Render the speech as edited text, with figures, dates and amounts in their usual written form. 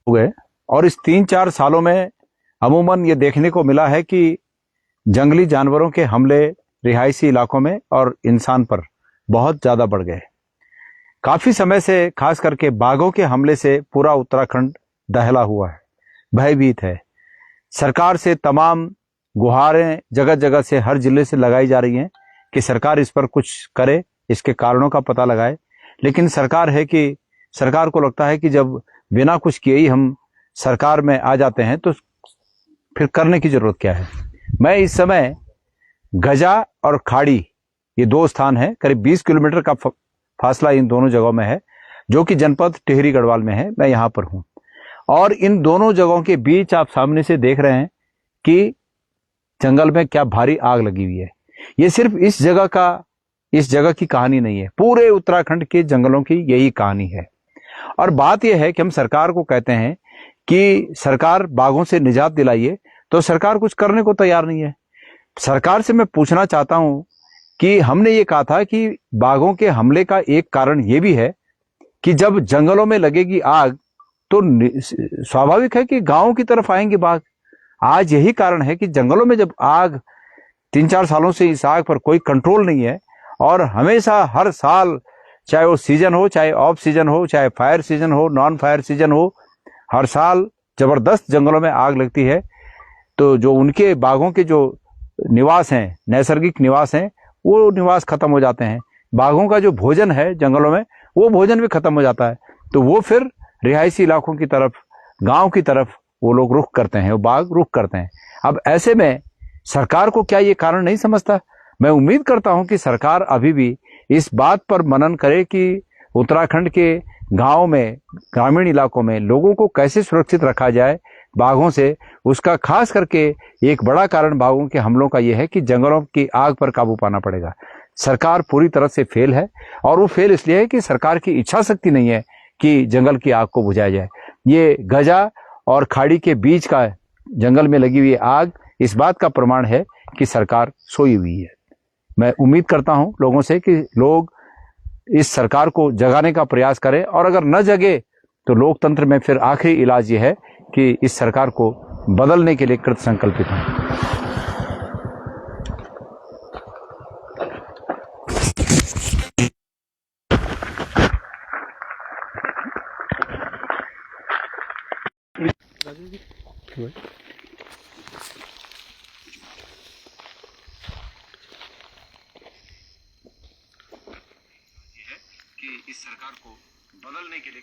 हो गए और इस 3-4 सालों में अमूमन ये देखने को मिला है कि जंगली जानवरों के हमले रिहायशी इलाकों में और इंसान पर बहुत ज़्यादा बढ़ गए। काफ़ी समय से खास करके बाघों के हमले से पूरा उत्तराखंड दहला हुआ है, भयभीत है। सरकार से तमाम गुहारें जगह जगह से हर जिले से लगाई जा रही हैं कि सरकार इस पर कुछ करे, इसके कारणों का पता लगाए। लेकिन सरकार को लगता है कि जब बिना कुछ किए ही हम सरकार में आ जाते हैं तो फिर करने की जरूरत क्या है। मैं इस समय गजा और खाड़ी, ये दो स्थान हैं, करीब 20 किलोमीटर का फासला इन दोनों जगहों में है, जो कि जनपद टिहरी गढ़वाल में है। मैं यहाँ पर हूँ और इन दोनों जगहों के बीच आप सामने से देख रहे हैं कि जंगल में क्या भारी आग लगी हुई है। ये सिर्फ इस जगह की कहानी नहीं है, पूरे उत्तराखंड के जंगलों की यही कहानी है। और बात यह है कि हम सरकार को कहते हैं कि सरकार बाघों से निजात दिलाइए, तो सरकार कुछ करने को तैयार नहीं है। सरकार से मैं पूछना चाहता हूं कि हमने ये कहा था कि बाघों के हमले का एक कारण ये भी है कि जब जंगलों में लगेगी आग तो स्वाभाविक है कि गांवों की तरफ आएंगे बाघ। आज यही कारण है कि जंगलों में जब आग 3-4 सालों से इस आग पर कोई कंट्रोल नहीं है और हमेशा हर साल, चाहे वो सीजन हो, चाहे ऑफ सीजन हो, चाहे फायर सीजन हो, नॉन फायर सीजन हो, हर साल जबरदस्त जंगलों में आग लगती है। तो जो उनके बाघों के जो निवास हैं, नैसर्गिक निवास हैं, वो निवास खत्म हो जाते हैं। बाघों का जो भोजन है जंगलों में, वो भोजन भी खत्म हो जाता है। तो वो फिर रिहायशी इलाकों की तरफ, गांव की तरफ वो लोग रुख करते हैं, वो बाघ रुख करते हैं। अब ऐसे में सरकार को क्या ये कारण नहीं समझता? मैं उम्मीद करता हूं कि सरकार अभी भी इस बात पर मनन करे कि उत्तराखंड के गांव में, ग्रामीण इलाकों में लोगों को कैसे सुरक्षित रखा जाए बाघों से। उसका खास करके एक बड़ा कारण बाघों के हमलों का यह है कि जंगलों की आग पर काबू पाना पड़ेगा। सरकार पूरी तरह से फेल है और वो फेल इसलिए है कि सरकार की इच्छा शक्ति नहीं है कि जंगल की आग को बुझाया जाए। ये गजा और खाड़ी के बीच का जंगल में लगी हुई आग इस बात का प्रमाण है कि सरकार सोई हुई है। मैं उम्मीद करता हूं लोगों से कि लोग इस सरकार को जगाने का प्रयास करें और अगर न जगे तो लोकतंत्र में फिर आखिरी इलाज ये है कि इस सरकार को बदलने के लिए कृत संकल्पित हों। कि इस सरकार को बदलने के लिए